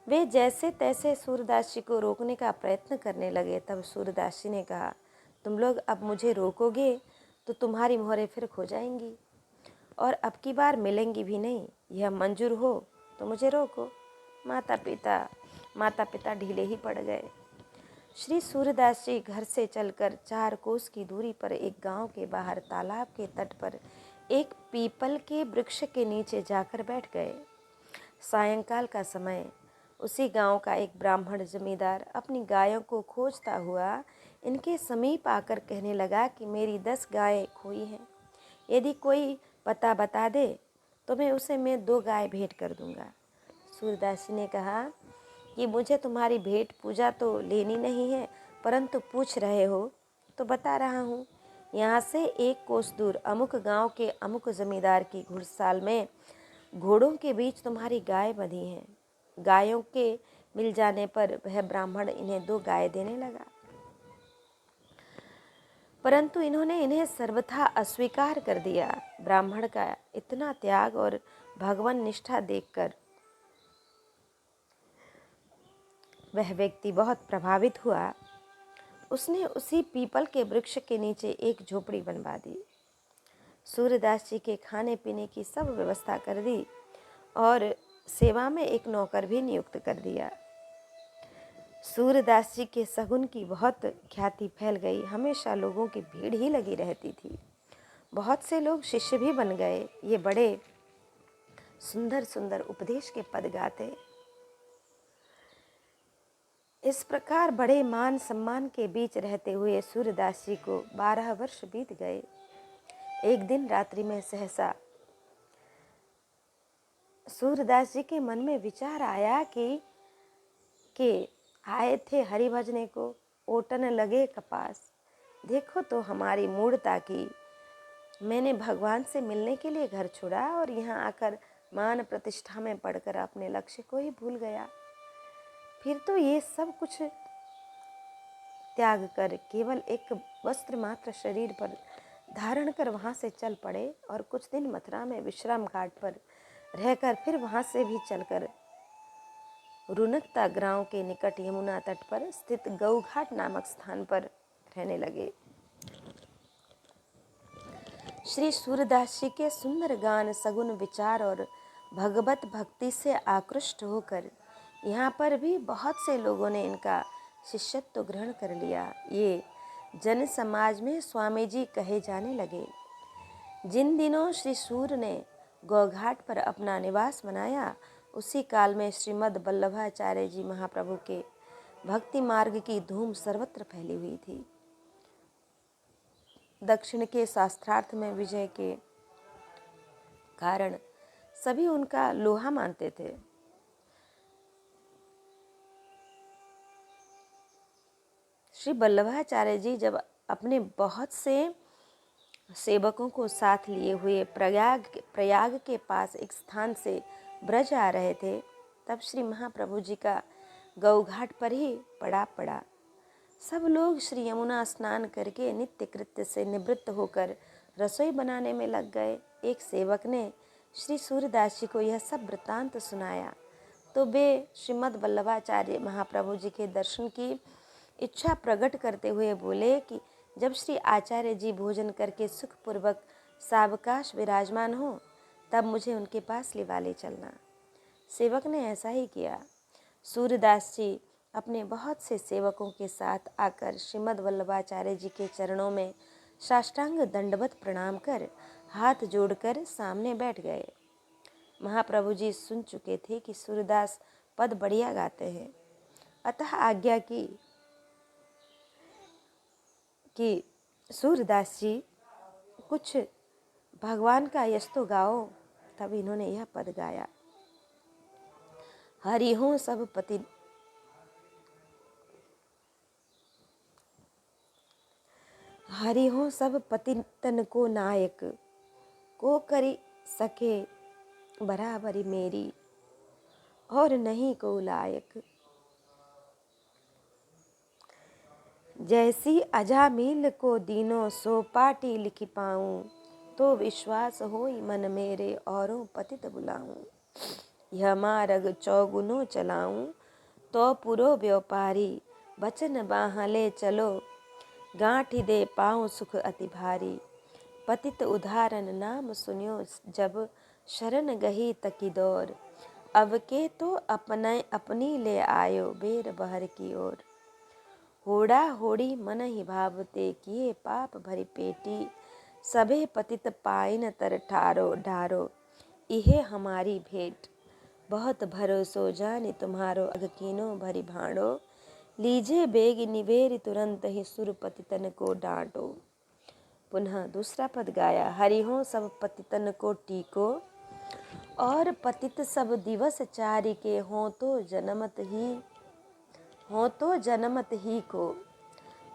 वे जैसे तैसे सूरदास जी को रोकने का प्रयत्न करने लगे। तब सूरदास जी ने कहा, तुम लोग अब मुझे रोकोगे तो तुम्हारी मोहरें फिर खो जाएंगी और अब की बार मिलेंगी भी नहीं। यह मंजूर हो तो मुझे रोको। माता पिता ढीले ही पड़ गए। श्री सूरदास जी घर से चलकर 4 कोस की दूरी पर एक गांव के बाहर तालाब के तट पर एक पीपल के वृक्ष के नीचे जाकर बैठ गए। सायंकाल का समय उसी गांव का एक ब्राह्मण जमींदार अपनी गायों को खोजता हुआ इनके समीप आकर कहने लगा कि मेरी 10 गायें खोई हैं। यदि कोई पता बता दे तो मैं 2 गाय भेंट कर दूंगा। सूरदास जी ने कहा कि मुझे तुम्हारी भेंट पूजा तो लेनी नहीं है, परंतु पूछ रहे हो तो बता रहा हूँ। यहाँ से 1 कोस दूर अमुक गांव के अमुक जमींदार की घुड़साल में घोड़ों के बीच तुम्हारी गाय बंधी हैं। गायों के मिल जाने पर वह ब्राह्मण इन्हें 2 गाय देने लगा, परंतु इन्होंने इन्हें सर्वथा अस्वीकार कर दिया। ब्राह्मण का इतना त्याग और भगवान निष्ठा देखकर वह व्यक्ति बहुत प्रभावित हुआ। उसने उसी पीपल के वृक्ष के नीचे एक झोपड़ी बनवा दी। सूरदास जी के खाने पीने की सब व्यवस्था कर दी और सेवा में एक नौकर भी नियुक्त कर दिया। सूरदास जी के सगुन की बहुत ख्याति फैल गई। हमेशा लोगों की भीड़ ही लगी रहती थी। बहुत से लोग शिष्य भी बन गए। ये बड़े सुंदर सुंदर उपदेश के पद गाते। इस प्रकार बड़े मान सम्मान के बीच रहते हुए सूरदास जी को 12 वर्ष बीत गए। एक दिन रात्रि में सहसा सूरदास जी के मन में विचार आया कि आए थे हरि भजने को, ओटन लगे कपास। देखो तो हमारी मूढ़ता की। मैंने भगवान से मिलने के लिए घर छोड़ा और यहाँ आकर मान प्रतिष्ठा में पड़कर अपने लक्ष्य को ही भूल गया। फिर तो ये सब कुछ त्याग कर केवल एक वस्त्र मात्र शरीर पर धारण कर वहाँ से चल पड़े और कुछ दिन मथुरा में विश्राम घाट पर रहकर फिर वहाँ से भी चलकर रुनकता गांव के निकट यमुना तट पर स्थित गौघाट नामक स्थान पर रहने लगे। श्री सूरदास जी के सुंदर गान, सगुन विचार और भगवत भक्ति से आकृष्ट होकर यहाँ पर भी बहुत से लोगों ने इनका शिष्यत्व ग्रहण कर लिया। ये जन समाज में स्वामी जी कहे जाने लगे। जिन दिनों श्री सूर ने गौघाट पर अपना निवास बनाया, उसी काल में श्रीमद् वल्लभाचार्य जी महाप्रभु के भक्ति मार्ग की धूम सर्वत्र फैली हुई थी। दक्षिण के शास्त्रार्थ में विजय के कारण सभी उनका लोहा मानते थे। श्री वल्लभाचार्य जी जब अपने बहुत से सेवकों को साथ लिए हुए प्रयाग के पास एक स्थान से ब्रज आ रहे थे, तब श्री महाप्रभु जी का गौघाट पर ही पड़ा। सब लोग श्री यमुना स्नान करके नित्य कृत्य से निवृत्त होकर रसोई बनाने में लग गए। एक सेवक ने श्री सूरदास जी को यह सब वृत्तांत सुनाया तो वे श्रीमद् वल्लभाचार्य महाप्रभु जी के दर्शन की इच्छा प्रकट करते हुए बोले कि जब श्री आचार्य जी भोजन करके सुखपूर्वक सावकाश विराजमान हो, तब मुझे उनके पास लिवा ले चलना। सेवक ने ऐसा ही किया। सूरदास जी अपने बहुत से सेवकों के साथ आकर श्रीमद् वल्लभाचार्य जी के चरणों में साष्टांग दंडवत प्रणाम कर हाथ जोड़कर सामने बैठ गए। महाप्रभु जी सुन चुके थे कि सूरदास पद बढ़िया गाते हैं, अतः आज्ञा की कि सूरदास जी कुछ भगवान का यश तो गाओ। तब इन्होंने यह पद गाया। हरि हों सब पति हरि हों सब पतितन को नायक, को करी सके बराबरी मेरी और नहीं को लायक। जैसी अजामिल को दीनों सो पाटी लिखी पाऊँ, तो विश्वास होई मन मेरे औरों पतित बुलाऊं। यह मार्ग चौगुनो चलाऊं, तो पुरो व्यापारी बचन बाहले चलो, गांठी दे पाऊं सुख अति भारी। पतित उदाहरण नाम सुनियो जब, शरण गही तकी दौर। अब के तो अपनी ले आयो, बेर बहर की ओर। होड़ा होड़ी मन ही भावते, किए पाप भरी पेटी। सभे पतित पाइन तर ठारो ढारो, इहे हमारी भेंट। बहुत भरोसो जानि तुम्हारो, अग कीनो भरी भांडो। लीजे बेग निवेर तुरंत ही, सुर पतितन को डांटो। पुनः दूसरा पद गाया। हरिहो सब पतितन को टीको, और पतित सब दिवस चारि के, हों तो जनमत ही को।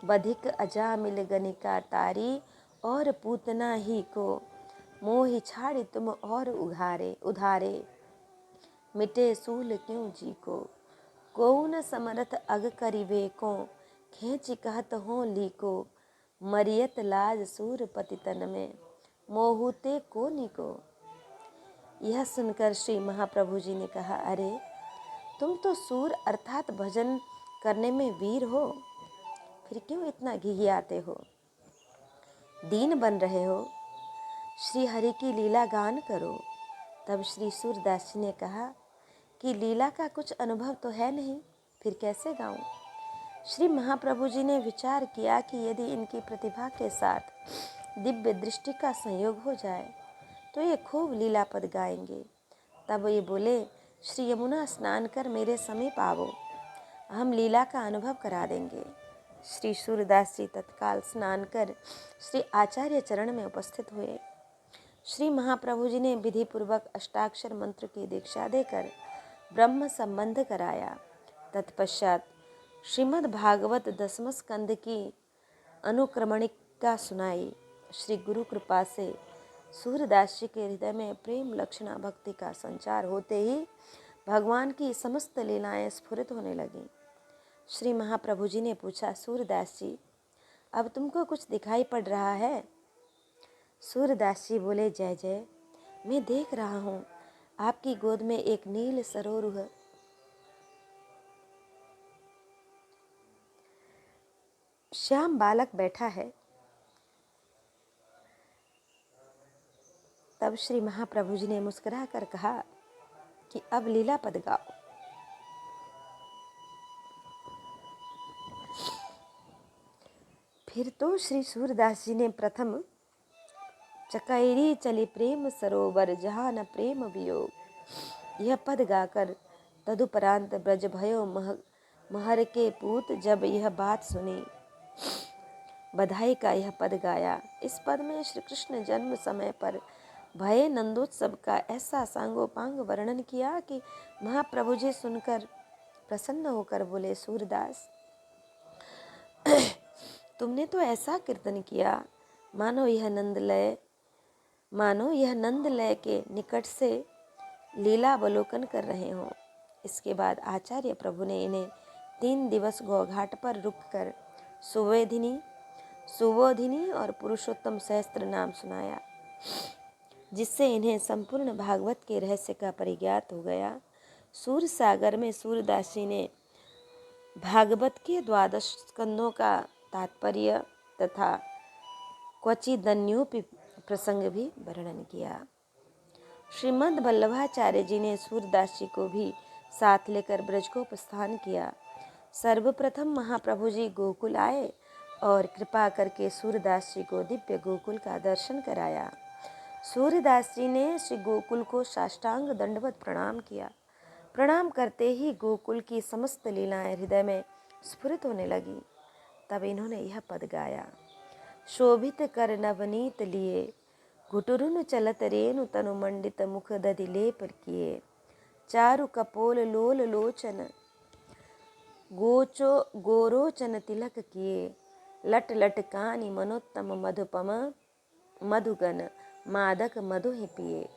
बधिक अजामिल गनिका तारी, और पूतना ही को। मोहि छाड़ि तुम और उधारे, मिटे सूल क्यों जी को। कौन समरथ अग करिबे को, खेची कहत हो लीको। मरियत लाज सूर पतितन में, मोहुते को निको। यह सुनकर श्री महाप्रभु जी ने कहा, अरे तुम तो सूर अर्थात भजन करने में वीर हो, फिर क्यों इतना घिघियाते हो, दीन बन रहे हो। श्री हरि की लीला गान करो। तब श्री सूरदास जी ने कहा कि लीला का कुछ अनुभव तो है नहीं, फिर कैसे गाऊं। श्री महाप्रभु जी ने विचार किया कि यदि इनकी प्रतिभा के साथ दिव्य दृष्टि का संयोग हो जाए तो ये खूब लीला पद गाएंगे। तब ये बोले, श्री यमुना स्नान कर मेरे समीप आवो, हम लीला का अनुभव करा देंगे। श्री सूरदास जी तत्काल स्नान कर श्री आचार्य चरण में उपस्थित हुए। श्री महाप्रभु जी ने विधि पूर्वक अष्टाक्षर मंत्र की दीक्षा देकर ब्रह्म संबंध कराया। तत्पश्चात श्रीमद् भागवत दसम स्कंद की अनुक्रमणिका सुनाई। श्री गुरु कृपा से सूरदास जी के हृदय में प्रेम लक्षणा भक्ति का संचार होते ही भगवान की समस्त लीलाएं स्फुरित होने लगीं। श्री महाप्रभु जी ने पूछा, सूरदास जी अब तुमको कुछ दिखाई पड़ रहा है। सूरदास जी बोले, जय जय, मैं देख रहा हूँ आपकी गोद में एक नील सरोरुह श्याम बालक बैठा है। तब श्री महाप्रभु जी ने मुस्कुरा कर कहा कि अब लीला पद गाओ। फिर तो श्री सूरदास जी ने प्रथम चकैरी चली प्रेम सरोवर, जहाँ न प्रेम वियोग, यह पद गाकर तदुपरांत ब्रज भयो महर के पूत, जब यह बात सुनी बधाई का यह पद गाया। इस पद में श्री कृष्ण जन्म समय पर भये नंदोत्सव का ऐसा सांगोपांग वर्णन किया कि महाप्रभु जी सुनकर प्रसन्न होकर बोले, सूरदास तुमने तो ऐसा कीर्तन किया मानो यह नंद लय के निकट से लीला अवलोकन कर रहे हों। इसके बाद आचार्य प्रभु ने इन्हें 3 दिवस गौघाट पर रुककर सुबोधिनी और पुरुषोत्तम सहस्त्र नाम सुनाया, जिससे इन्हें संपूर्ण भागवत के रहस्य का परिज्ञात हो गया। सूर सागर में सूरदास जी ने भागवत के 12 स्कंदों का तात्पर्य तथा क्वचिदन्योपि प्रसंग भी वर्णन किया। श्रीमद् वल्लभाचार्य जी ने सूरदास जी को भी साथ लेकर ब्रज को प्रस्थान किया। सर्वप्रथम महाप्रभु जी गोकुल आए और कृपा करके सूरदास जी को दिव्य गोकुल का दर्शन कराया। सूरदास जी ने श्री गोकुल को साष्टांग दंडवत प्रणाम किया। प्रणाम करते ही गोकुल की समस्त लीलाएं हृदय में स्फुरित होने लगी। तब इन्होंने यह पद गाया, शोभित कर नवनीत लिए, घुटुरुन चलत रेनु तनु मंडित मुख दधि लेप किए। चारु कपोल लोल लोचन गोरोचन तिलक किए। लट लट कानि मनोत्तम मधुपम मधुगन मादक मधु ही पिए।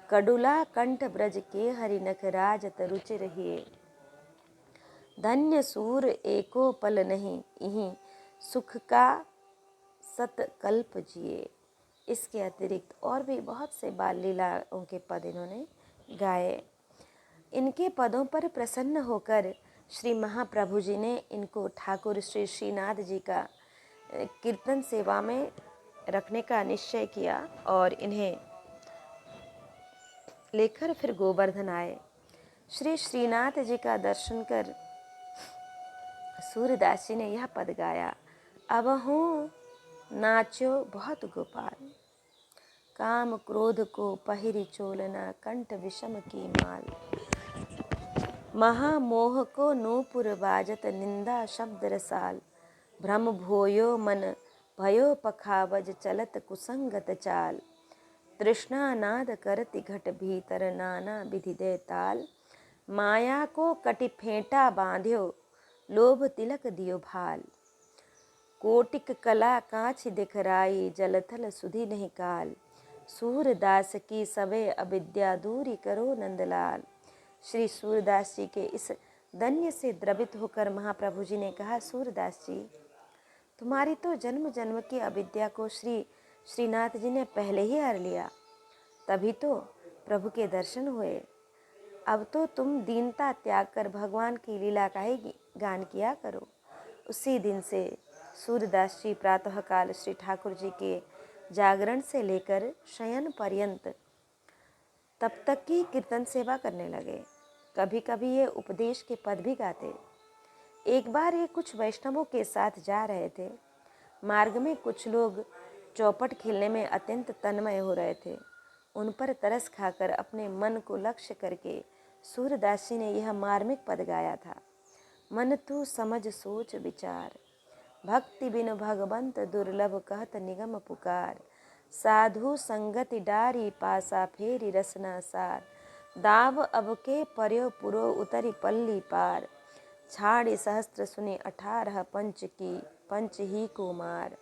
कडुला कंठ ब्रज के हरि नख राजत रुचि रहिए। धन्य सूर एको पल नहीं, इहीं सुख का सत कल्प जिए। इसके अतिरिक्त और भी बहुत से बाल लीलाओं के पद इन्होंने गाए। इनके पदों पर प्रसन्न होकर श्री महाप्रभु जी ने इनको ठाकुर श्री श्रीनाथ जी का कीर्तन सेवा में रखने का निश्चय किया और इन्हें लेकर फिर गोवर्धन आए। श्री श्रीनाथ जी का दर्शन कर सूरदास जी ने यह पद गाया, अब हूँ नाचो बहुत गोपाल, काम क्रोध को पहिरी चोलना, कंठ विषम की माल, महामोह को नूपुर बाजत, निंदा शब्द रसाल, भ्रम भोयो मन भयो पखावज, चलत कुसंगत चाल, तृष्णा नाद करति घट भीतर, नाना विधि दे ताल, माया को कटि फेंटा बांध्यो, लोभ तिलक दियो भाल, कोटिक कला कांच दिखराई, जलथल सुधि नहीं काल, सूरदास की सबे अविद्या दूरी करो नंदलाल। श्री सूरदास जी के इस धन्य से द्रवित होकर महाप्रभु जी ने कहा, सूरदास जी, तुम्हारी तो जन्म जन्म की अविद्या को श्री श्रीनाथ जी ने पहले ही हर लिया, तभी तो प्रभु के दर्शन हुए। अब तो तुम दीनता त्याग कर भगवान की लीला का ही गान किया करो। उसी दिन से सूरदास जी प्रातःकाल श्री ठाकुर जी के जागरण से लेकर शयन पर्यंत तब तक की कीर्तन सेवा करने लगे। कभी कभी ये उपदेश के पद भी गाते। एक बार ये कुछ वैष्णवों के साथ जा रहे थे। मार्ग में कुछ लोग चौपट खेलने में अत्यंत तन्मय हो रहे थे। उन पर तरस खाकर अपने मन को लक्ष्य करके सूरदास जी ने यह मार्मिक पद गाया था, मन तू समझ सोच विचार, भक्ति बिन भगवंत दुर्लभ कहत निगम पुकार, साधु संगति डारी पासा फेरी रसना सार, दाव अब के पर्यो पुरो उतरी पल्ली पार, छाड़ी सहस्त्र सुने 18 पंच की पंच ही कुमार,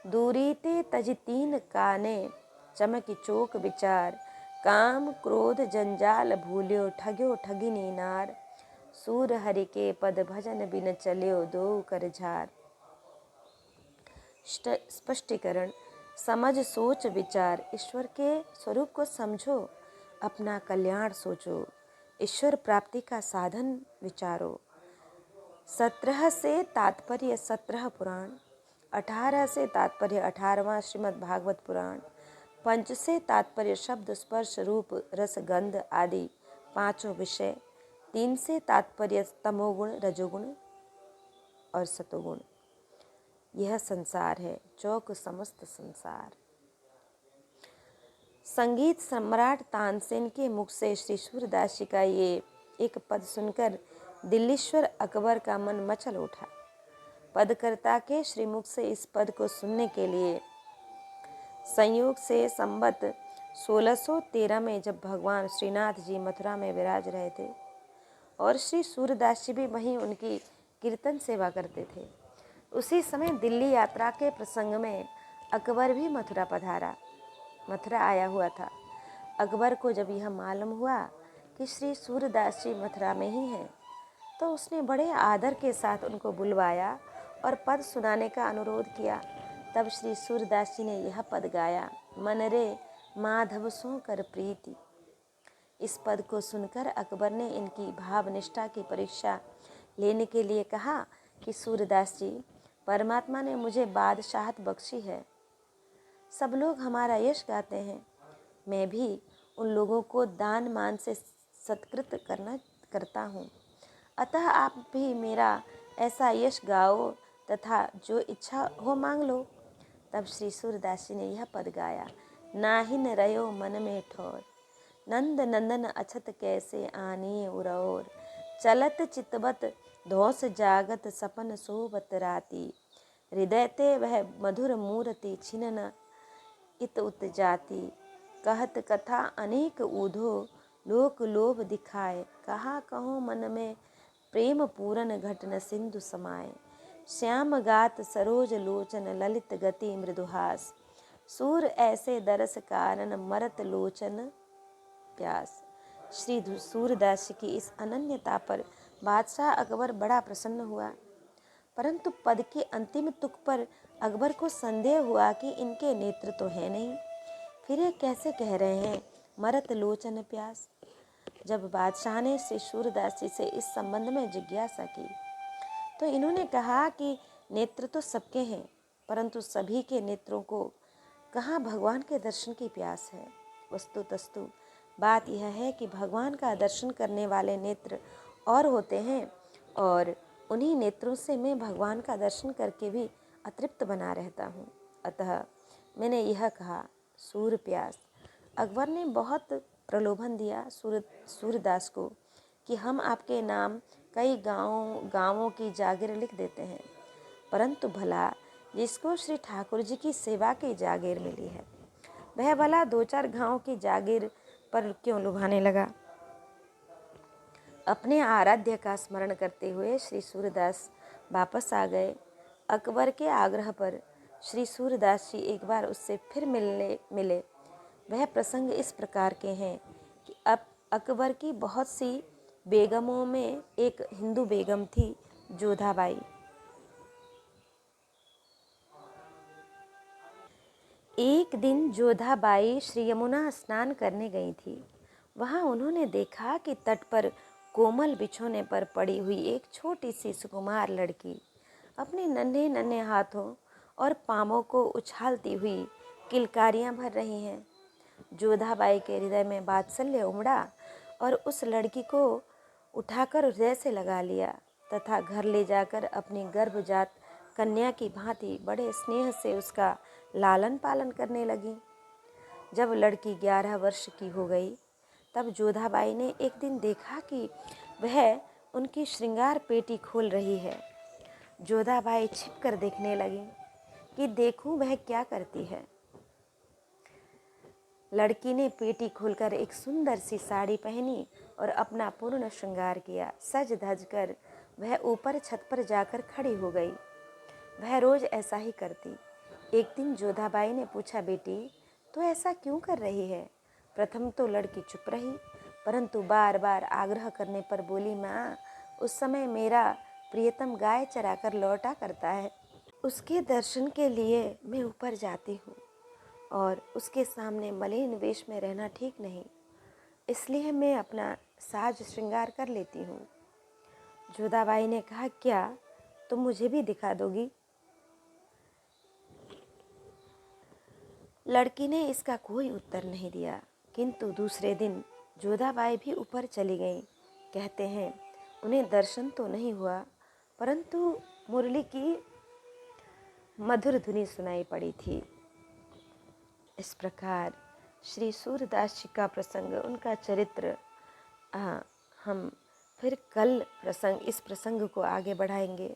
दूरी ते तज 3 काने चमकी चोक विचार, काम क्रोध जंजाल भूल्यो ठग्यो ठगिनी नार, सूर हरि के पद भजन बिन चल्यो दो कर झार। स्पष्टीकरण, समझ सोच विचार, ईश्वर के स्वरूप को समझो, अपना कल्याण सोचो, ईश्वर प्राप्ति का साधन विचारो। 17 से तात्पर्य 17 पुराण, 18 से तात्पर्य 18वां श्रीमद् भागवत पुराण, 5 से तात्पर्य शब्द स्पर्श रूप रस गंध आदि 5 विषय, 3 से तात्पर्य तमोगुण रजोगुण और सतोगुण। यह संसार है, चौक समस्त संसार। संगीत सम्राट तानसेन के मुख से श्री सूरदास जी का ये एक पद सुनकर दिल्लीश्वर अकबर का मन मचल उठा। पदकर्ता के श्रीमुख से इस पद को सुनने के लिए संयोग से संवत 1613 में जब भगवान श्रीनाथ जी मथुरा में विराज रहे थे और श्री सूरदास जी भी वहीं उनकी कीर्तन सेवा करते थे, उसी समय दिल्ली यात्रा के प्रसंग में अकबर भी मथुरा आया हुआ था। अकबर को जब यह मालूम हुआ कि श्री सूरदास जी मथुरा में ही हैं, तो उसने बड़े आदर के साथ उनको बुलवाया और पद सुनाने का अनुरोध किया। तब श्री सूरदास जी ने यह पद गाया, मन रे माधव सो कर प्रीति। इस पद को सुनकर अकबर ने इनकी भावनिष्ठा की परीक्षा लेने के लिए कहा कि सूरदास जी, परमात्मा ने मुझे बादशाहत बख्शी है। सब लोग हमारा यश गाते हैं, मैं भी उन लोगों को दान मान से सत्कृत करता हूँ। अतः आप भी मेरा ऐसा यश गाओ तथा जो इच्छा हो मांग लो। तब श्री सूरदास जी ने यह पद गाया, नाहिन रयो मन में ठोर, नंद नंदन अछत कैसे आनी उरौर, चलत चितवत धौस जागत सपन सोबत राती, हृदय ते वह मधुर मूर्ति छिनन इत उत जाति, कहत कथा अनेक ऊधो लोक लोभ दिखाए, कहा कहो मन में प्रेम पूरन घटन सिंधु समाए, श्याम गात सरोज लोचन ललित गति मृदुहास, सूर ऐसे दरस कारण मरत लोचन प्यास। श्री सूरदास की इस अनन्यता पर बादशाह अकबर बड़ा प्रसन्न हुआ। परंतु पद के अंतिम तुक पर अकबर को संदेह हुआ कि इनके नेत्र तो है नहीं, फिर ये कैसे कह रहे हैं मरत लोचन प्यास। जब बादशाह ने श्री सूरदास जी से इस संबंध में जिज्ञासा की तो इन्होंने कहा कि नेत्र तो सबके हैं, परंतु सभी के नेत्रों को कहाँ भगवान के दर्शन की प्यास है। वस्तुतस्तु बात यह है कि भगवान का दर्शन करने वाले नेत्र और होते हैं, और उन्हीं नेत्रों से मैं भगवान का दर्शन करके भी अतृप्त बना रहता हूँ। अतः मैंने यह कहा सूर प्यास। अकबर ने बहुत प्रलोभन दिया सूरदास को कि हम आपके नाम कई गाँवों की जागीर लिख देते हैं, परंतु भला जिसको श्री ठाकुर जी की सेवा की जागीर मिली है वह भला 2-4 गाँव की जागीर पर क्यों लुभाने लगा। अपने आराध्य का स्मरण करते हुए श्री सूरदास वापस आ गए। अकबर के आग्रह पर श्री सूरदास जी एक बार उससे फिर मिले। वह प्रसंग इस प्रकार के हैं कि अब अकबर की बहुत सी बेगमों में एक हिंदू बेगम थी जोधाबाई। एक दिन जोधाबाई श्री यमुना स्नान करने गई थी। वहाँ उन्होंने देखा कि तट पर कोमल बिछोने पर पड़ी हुई एक छोटी सी सुकुमार लड़की अपने नन्हे नन्हे हाथों और पाँवों को उछालती हुई किलकारियाँ भर रही हैं। जोधाबाई के हृदय में वात्सल्य उमड़ा और उस लड़की को उठाकर हृदय से लगा लिया तथा घर ले जाकर अपनी गर्भजात कन्या की भांति बड़े स्नेह से उसका लालन पालन करने लगी। जब लड़की 11 वर्ष की हो गई तब जोधाबाई ने एक दिन देखा कि वह उनकी श्रृंगार पेटी खोल रही है। जोधाबाई छिप कर देखने लगी कि देखूं वह क्या करती है। लड़की ने पेटी खोलकर एक सुंदर सी साड़ी पहनी और अपना पूर्ण श्रृंगार किया। सज धज कर वह ऊपर छत पर जाकर खड़ी हो गई। वह रोज ऐसा ही करती। एक दिन जोधाबाई ने पूछा, बेटी तो ऐसा क्यों कर रही है? प्रथम तो लड़की चुप रही, परंतु बार बार आग्रह करने पर बोली, माँ उस समय मेरा प्रियतम गाय चराकर लौटा करता है, उसके दर्शन के लिए मैं ऊपर जाती हूँ और उसके सामने मलिन वेश में रहना ठीक नहीं, इसलिए मैं अपना साज श्रृंगार कर लेती हूँ। जोधाबाई ने कहा, क्या तुम मुझे भी दिखा दोगी? लड़की ने इसका कोई उत्तर नहीं दिया, किंतु दूसरे दिन जोधाबाई भी ऊपर चली गई। कहते हैं उन्हें दर्शन तो नहीं हुआ, परंतु मुरली की मधुर धुनी सुनाई पड़ी थी। इस प्रकार श्री सूरदास जी का प्रसंग, उनका चरित्र हम फिर कल इस प्रसंग को आगे बढ़ाएंगे।